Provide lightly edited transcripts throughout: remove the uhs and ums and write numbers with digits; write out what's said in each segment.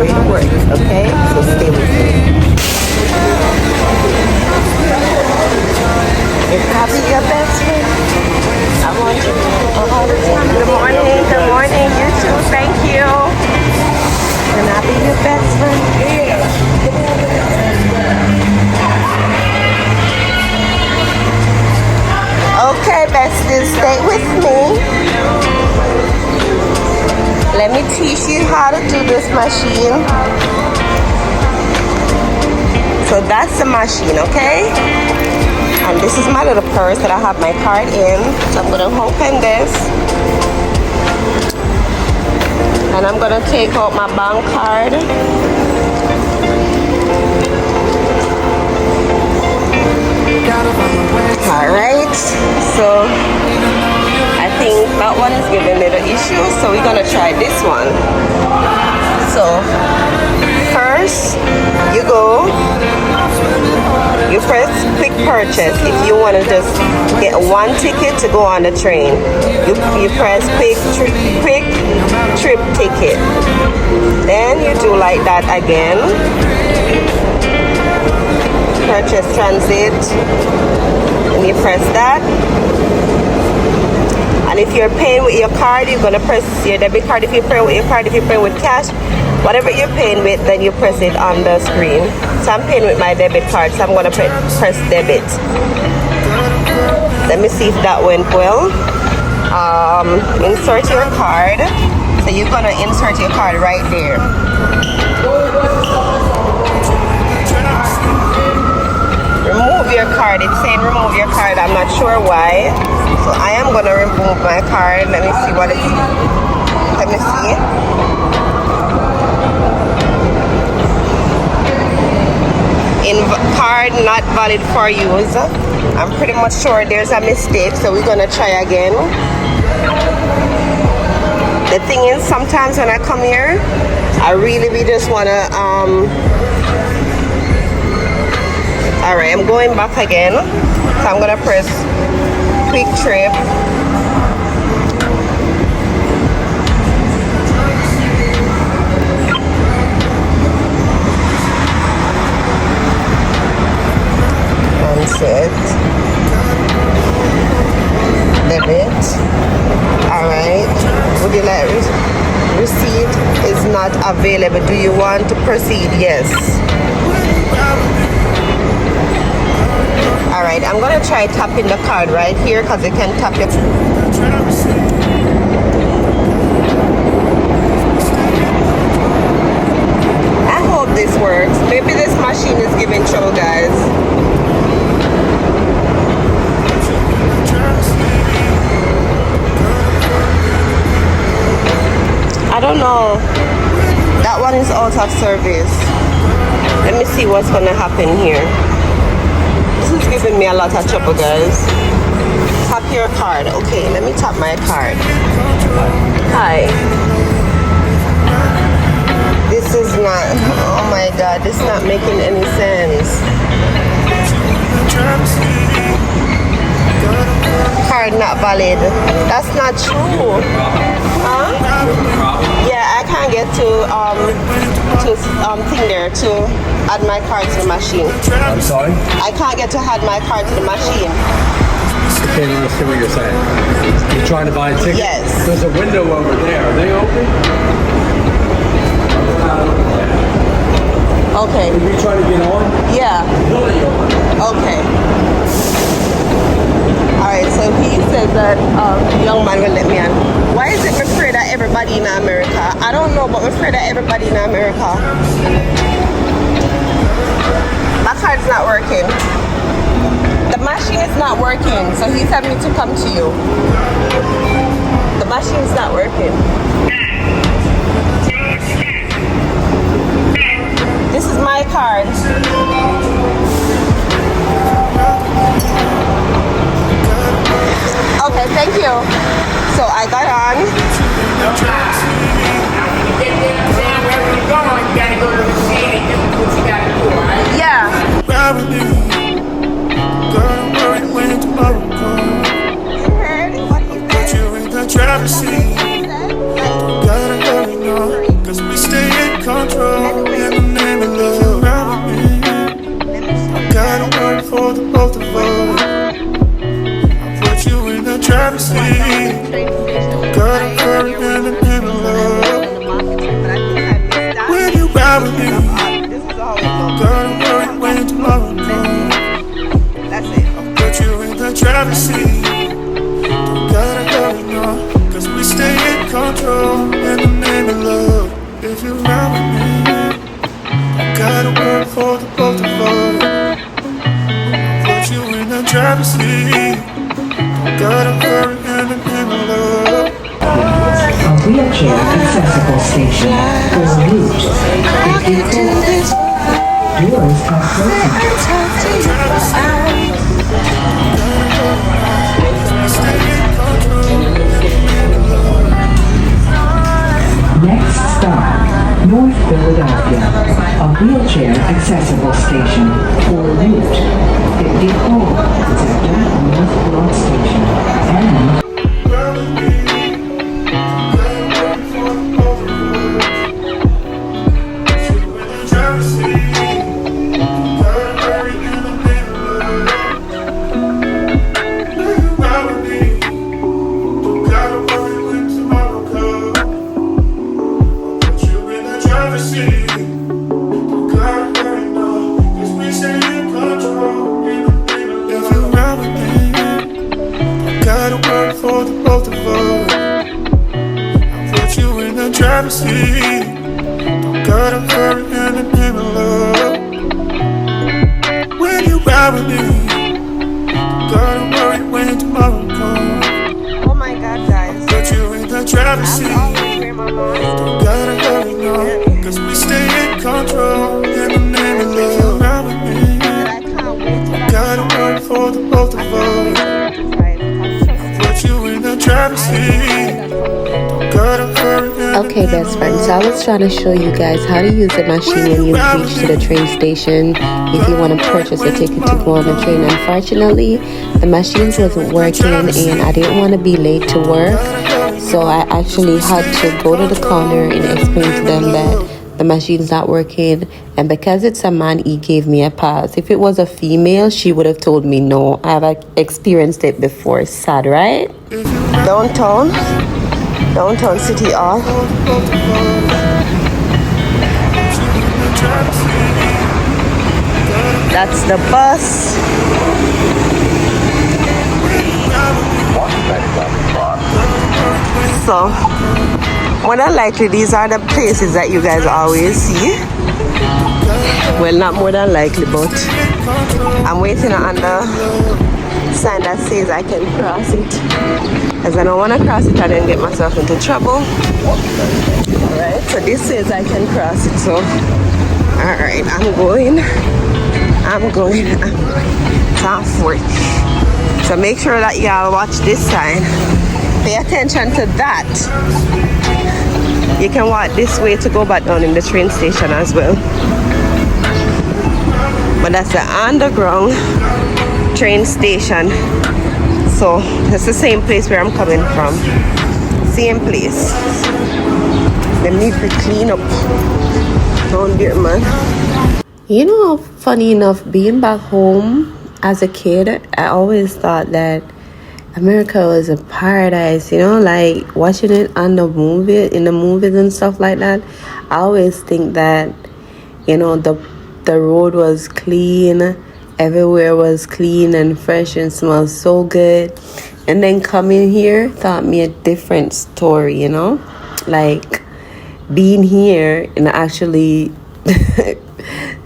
way it works, okay? So stay with me. Is happy your best friend? I want you all the time. Good morning, good morning. You too, thank you. Can I be your best friend? Okay, besties, stay with me. Let me teach you how to do this machine. So that's the machine, okay? And this is my little purse that I have my card in. So I'm gonna open this. And I'm gonna take out my bank card. Alright, so I think that one is giving me the issue, so we're gonna try this one. So first you press quick purchase. If you want to just get one ticket to go on the train, you press quick trip ticket. Then you do like that again. Purchase transit, and you press that. And if you're paying with your card, you're gonna press your debit card. If you're paying with your card, if you're paying with cash, whatever you're paying with, then you press it on the screen. So I'm paying with my debit card, so I'm gonna press debit. Let me see if that went well. Insert your card. So you're gonna insert your card right there. Remove your card. It's saying remove your card. I'm not sure why. So I am going to remove my card. Let me see what it's... Let me see. Card not valid for use. I'm pretty much sure there's a mistake. So we're going to try again. The thing is, sometimes when I come here, I really just want to... Alright, I'm going back again. So I'm gonna press quick trip. And set. Debit. Alright. Would you like receipt is not available. Do you want to proceed? Yes. Alright, I'm gonna try tapping the card right here because you can tap it. I hope this works. Maybe this machine is giving trouble, guys. I don't know. That one is out of service. Let me see what's gonna happen here. This is giving me a lot of trouble, guys. Tap your card. Okay, let me tap my card. Hi. This is not, oh my god, this is not making any sense. Card not valid. That's not true. Huh? Yeah, I can't get to thing there to add my card to the machine. I'm sorry? I can't get to add my card to the machine. Okay, I understand what you're saying. You're trying to buy a ticket? Yes. There's a window over there. Are they open? Okay. Are you trying to get on? Yeah. Okay. Alright, so he says that the young man will let me on. Why is it afraid that everybody in America? I don't know, but we're afraid that everybody in America. My card's not working. The machine is not working, so he said me to come to you. The machine's not working. This is my card. Okay, thank you. So I got on. Yeah. You heard what he said? see. Gotta hurry in the middle of. When you ride with me, gotta hurry when tomorrow comes. I'll put you in the driver's seat. Gotta hurry now, cause we stay in control in the name of love. If you ride with me, I gotta work for the both of us. Put you in the driver's seat. Gotta hurry in the name of love. A wheelchair accessible station is used. If you call, doors are closing. Next stop, North Philadelphia. A wheelchair accessible station for route 54, Septa North Broad Station, and for the both of us. I put you in the driver's seat. Gotta hurry in the name of love. When you ride with me, gotta worry when tomorrow comes. Oh my god, guys. Put you in the driver's seat. Gotta hurry now, cause we stay in control in the name of love. Ride with me, gotta worry for the both of us. Okay, best friends, so I was trying to show you guys how to use the machine when you reach to the train station if you want to purchase a ticket to go on the train. Unfortunately, the machines wasn't working and I didn't want to be late to work, so I actually had to go to the counter and explain to them that the machine's not working, and because it's a man, he gave me a pass. If it was a female, she would have told me no. I've experienced it before. Sad, right? Downtown City Hall. That's the bus. So, more than likely, these are the places that you guys always see. Well, not more than likely, but I'm waiting on the sign that says I can cross it, as I don't want to cross it and then get myself into trouble. Alright, so this says I can cross it, so alright, I'm going. It's on 40. So make sure that y'all watch this sign. Pay attention to that. You can walk this way to go back down in the train station as well. But that's the underground train station. So it's the same place where I'm coming from. Same place. They need to clean up down there, man. You know, funny enough, being back home as a kid, I always thought that America was a paradise, you know, like watching it on the movie, in the movies and stuff like that. I always think that, you know, the road was clean, everywhere was clean and fresh and smelled so good. And then coming here taught me a different story, you know, like being here and actually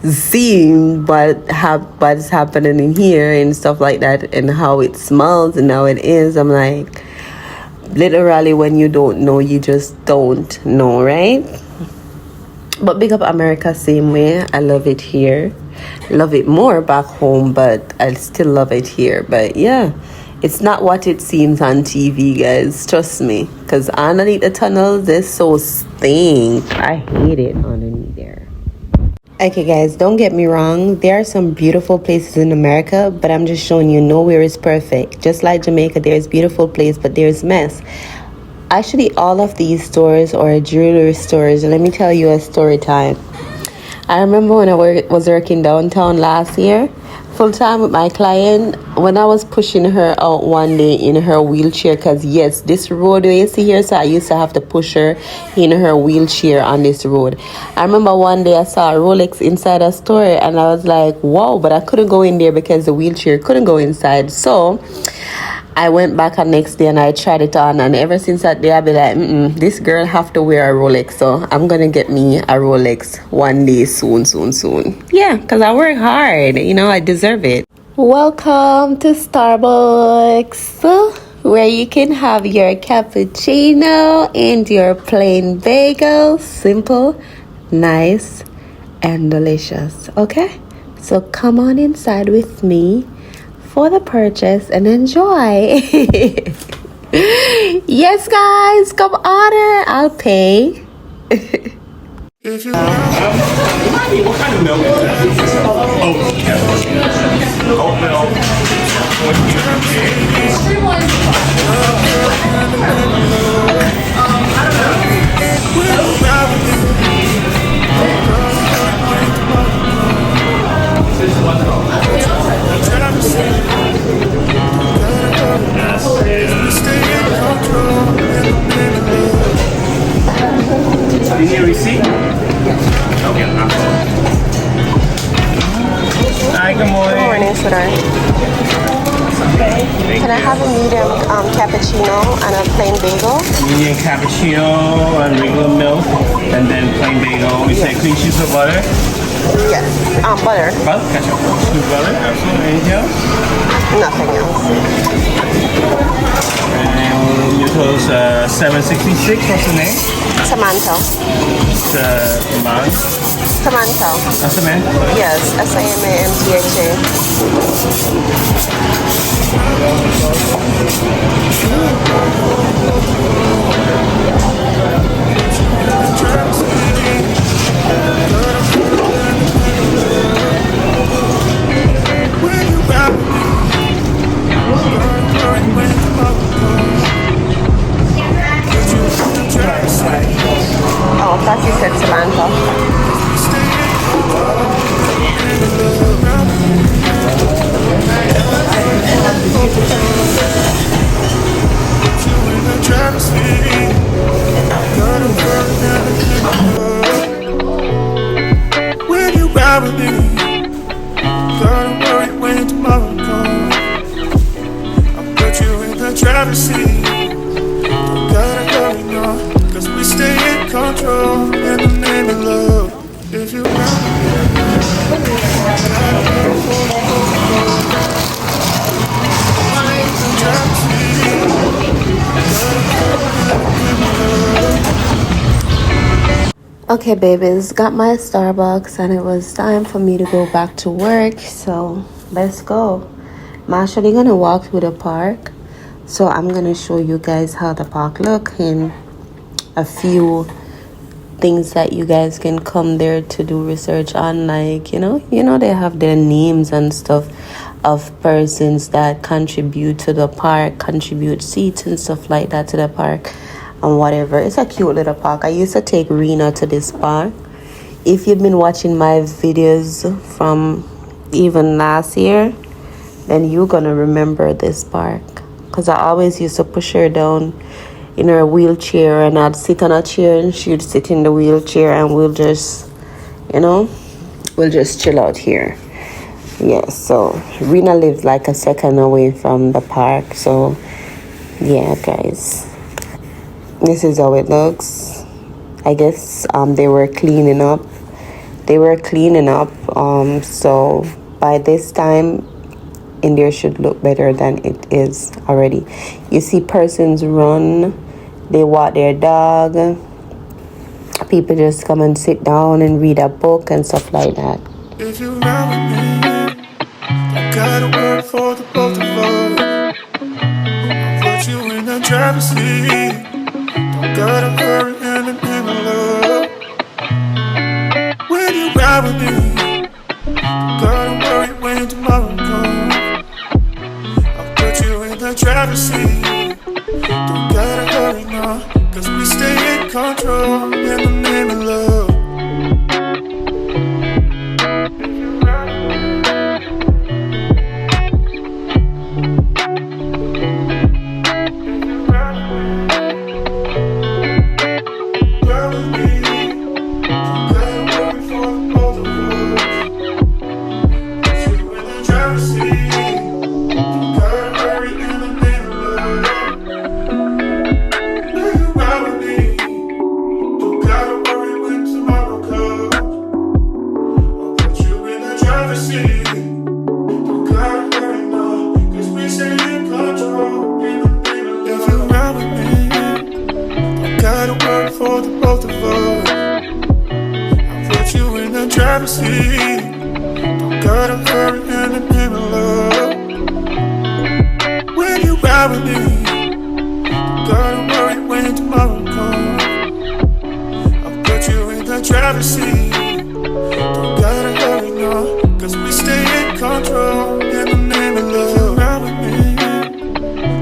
seeing what's happening in here and stuff like that, and how it smells and how it is. I'm like, literally, when you don't know, you just don't know, right? But big up America same way. I love it here. Love it more back home, but I still love it here. But yeah, it's not what it seems on TV, guys. Trust me, because underneath the tunnel, there's so stink. I hate it underneath there. Okay, guys, don't get me wrong. There are some beautiful places in America, but I'm just showing you nowhere is perfect. Just like Jamaica, there's beautiful place, but there's mess. Actually, all of these stores are jewelry stores. Let me tell you a story time. I remember when I was working downtown last year. full time with my client. When I was pushing her out one day in her wheelchair, because yes, this road you see here, so I used to have to push her in her wheelchair on this road. I remember one day I saw a Rolex inside a store and I was like, wow, but I couldn't go in there because the wheelchair couldn't go inside. So I went back the next day and I tried it on, and ever since that day I be like, this girl have to wear a Rolex, so I'm gonna get me a Rolex one day soon. Yeah, because I work hard, I deserve it. Welcome to Starbucks, where you can have your cappuccino and your plain bagel. Simple, nice, and delicious. Okay, so come on inside with me for the purchase and enjoy. Yes, guys, come order. I'll pay. If you What kind of milk is that? Oat milk. Do you need a receipt? Okay, I'm Hi, good morning. Good morning, sweetheart. Can I have a medium cappuccino and a plain bagel? Medium cappuccino and regular milk, and then plain bagel. You say cream cheese or butter? Yes. Butter. Butter? Ketchup. With butter? Absolutely. Anything else? Nothing else. And your total's $7.66. What's the name? Samantha. Samantha. Samantha? Yes. SIMANTHA. Oh, I thought you said Samantha. when you ride with me, gotta worry when tomorrow comes. I'll put you in the driver's seat. Don't gotta hurry, no, cause we stay in control in the name of love. If you ride with me, Okay, babies, got my Starbucks and it was time for me to go back to work, so let's go. I'm actually gonna walk through the park, so I'm gonna show you guys how the park look and a few things that you guys can come there to do research on, like they have their names and stuff of persons that contribute to the park, contribute seats and stuff like that to the park and whatever. It's a cute little park. I used to take Rena to this park. If you've been watching my videos from even last year, then you're gonna remember this park, because I always used to push her down in her wheelchair and I'd sit on a chair and she'd sit in the wheelchair and we'll just chill out here. Yeah, so Rena lives like a second away from the park, so yeah, guys, this is how it looks. I guess they were cleaning up, so by this time in there should look better than it is already. You see persons run, they walk their dog, people just come and sit down and read a book and stuff like that. if you ride with me, I gotta work for the both of us. I'll put you in the driver's seat. Don't gotta hurry in the name of love. When you ride with me, don't gotta worry when tomorrow comes. I'll put you in the driver's seat. Don't gotta hurry now, cause we stay in control in the name of love. driver's seat. Don't gotta hurry in the name of love. When you ride with me, don't gotta worry when tomorrow comes. I'll put you in the driver's seat. Don't gotta hurry, no, 'cause we stay in control in the name of love. You ride with me,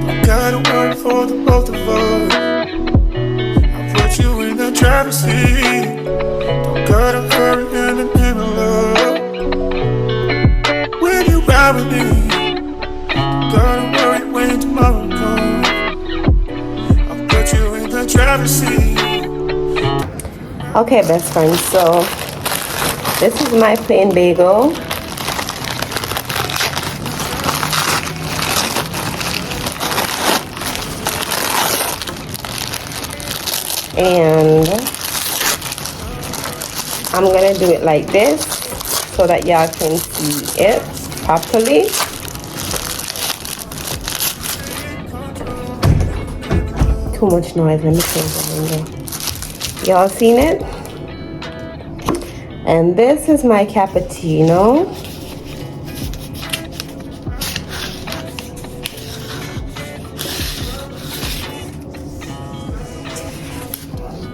don't gotta worry for the both of us. I'll put you in the driver's seat. Don't gotta hurry in the name of love. When you ride with me, don't gotta worry when tomorrow comes. I'll put you in the driver's seat. Okay, best friends, so this is my plain bagel. And I'm gonna do it like this so that y'all can see it properly. Too much noise, let me close the window. Y'all seen it? And this is my cappuccino.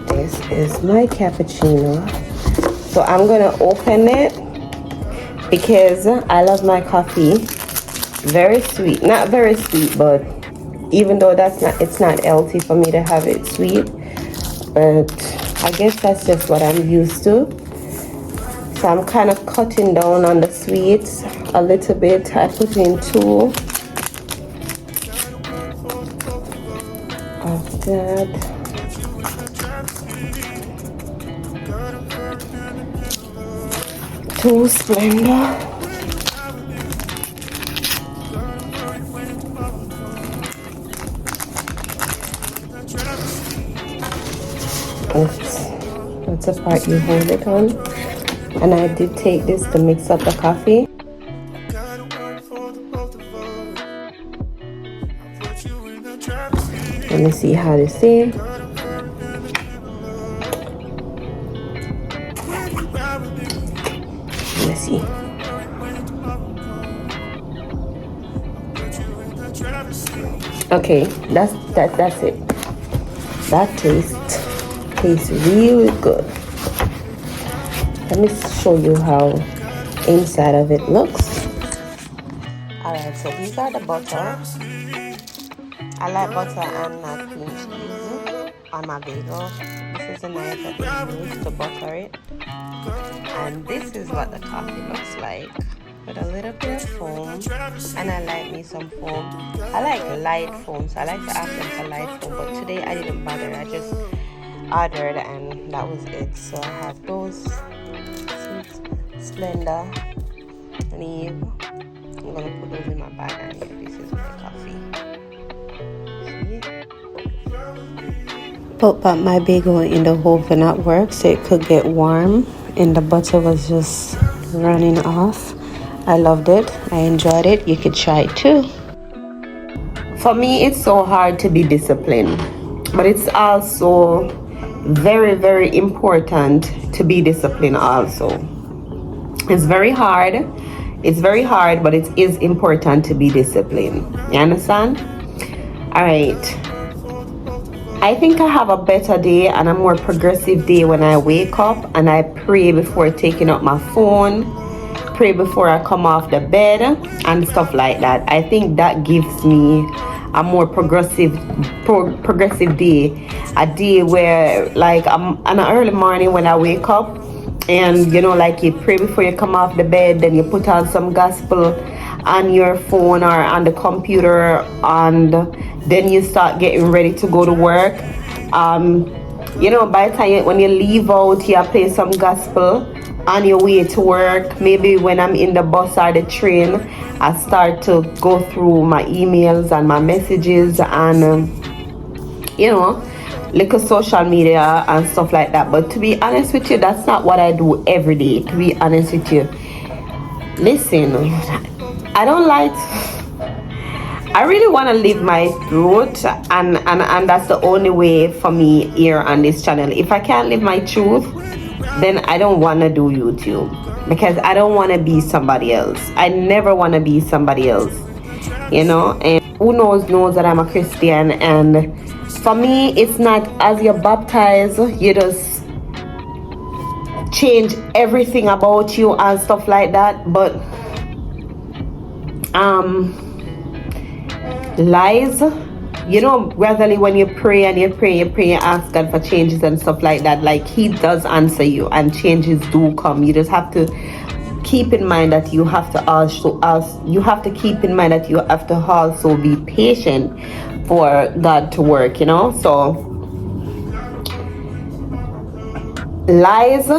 This is my cappuccino. So I'm gonna open it because I love my coffee. Very sweet, not very sweet, but even though it's not healthy for me to have it sweet, but I guess that's just what I'm used to. So I'm kind of cutting down on the sweets a little bit. I put in 2 of that. Two Splenda. That's the part you hold it on. And I did take this to mix up the coffee. Let me see how this is. Let me see. Okay, that's it. That tastes really good. Let me show you how inside of it looks. Alright, so these are the butter. I like butter and not cream cheese on my bagel. This is the knife that they use to butter it. And this is what the coffee looks like, with a little bit of foam. And I like me some foam. I like light foam, so I like to ask them for light foam, but today I didn't bother. I just ordered and that was it. So I have those Splenda leave. I'm gonna put those in my bag, and here, this is my coffee. Put back my bagel in the oven at work so it could get warm, and the butter was just running off. I loved it. I enjoyed it. You could try it too. For me, it's so hard to be disciplined, but it's also very, very important to be disciplined also. It's very hard, but it is important to be disciplined. You understand? All right. I think I have a better day and a more progressive day when I wake up and I pray before taking up my phone, pray before I come off the bed and stuff like that. I think that gives me a more progressive day, a day where like I'm an early morning when I wake up, and you know, like you pray before you come off the bed, then you put on some gospel on your phone or on the computer, and then you start getting ready to go to work. You know, by the time when you leave out, you play some gospel on your way to work. Maybe when I'm in the bus or the train, I start to go through my emails and my messages and you know, little social media and stuff like that. But to be honest with you, that's not what I do every day, to be honest with you. Listen, I don't like, I really want to live my truth, and that's the only way for me here on this channel. If I can't live my truth, then I don't want to do YouTube, because I don't want to be somebody else. I never want to be somebody else, you know. And who knows that I'm a Christian, and for me it's not as you're baptized you just change everything about you and stuff like that. But lies, you know, ratherly when you pray and you ask God for changes and stuff like that, like he does answer you and changes do come. You just have to keep in mind that you have to also keep in mind that you have to also be patient for God to work, you know. So lies,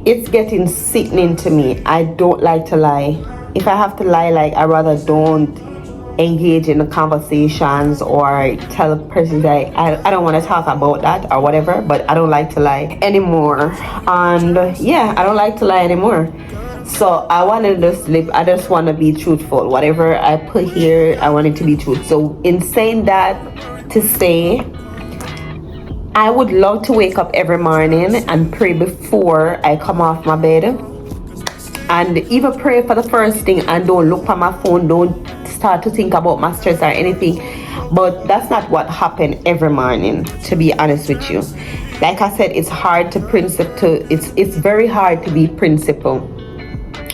it's getting sickening to me. I don't like to lie. If I have to lie, like, I rather don't engage in the conversations or tell a person that I don't want to talk about that or whatever. But I don't like to lie anymore, and yeah, I don't like to lie anymore. So I wanted to sleep. I just want to be truthful. Whatever I put here, I want it to be truth. So in saying that, to say, I would love to wake up every morning and pray before I come off my bed, and even pray for the first thing and don't look for my phone, don't start to think about my stress or anything. But that's not what happened every morning, to be honest with you. Like I said, it's hard to it's very hard to be principled,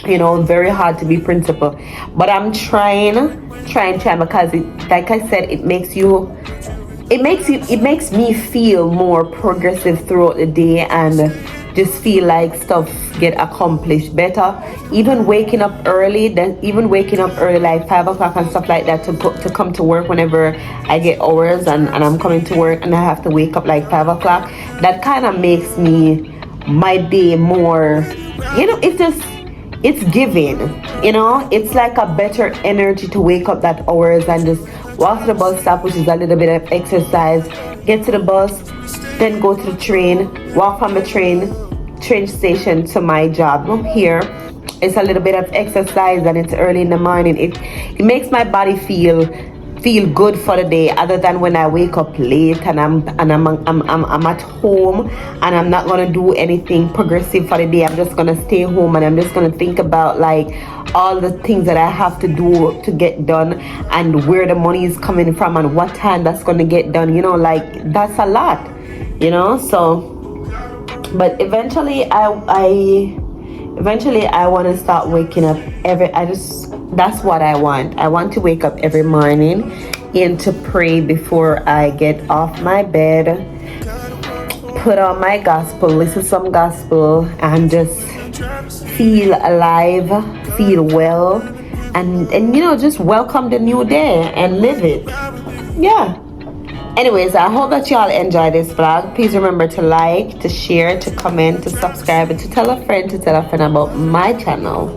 you know, very hard to be principled. But I'm trying, because like I said, it makes me feel more progressive throughout the day, and just feel like stuff get accomplished better. Even waking up early, like 5 o'clock and stuff like that, to come to work whenever I get hours and I'm coming to work and I have to wake up like 5 o'clock, that kind of makes my day more, you know, it's giving, you know. It's like a better energy to wake up that hours and just walk to the bus stop, which is a little bit of exercise, get to the bus, then go to the train, walk from the train station to my job here. It's a little bit of exercise, and it's early in the morning. It makes my body feel good for the day, other than when I wake up late and I'm at home and I'm not gonna do anything progressive for the day. I'm just gonna stay home and I'm just gonna think about like all the things that I have to do to get done, and where the money is coming from and what time that's gonna get done, you know. Like, that's a lot, you know. So but eventually I want to start waking up that's what I want. I want to wake up every morning and to pray before I get off my bed, put on my gospel, listen to some gospel, and just feel alive, feel well, and you know, just welcome the new day and live it. Yeah. Anyways, I hope that y'all enjoy this vlog. Please remember to like, to share, to comment, to subscribe, and to tell a friend about my channel.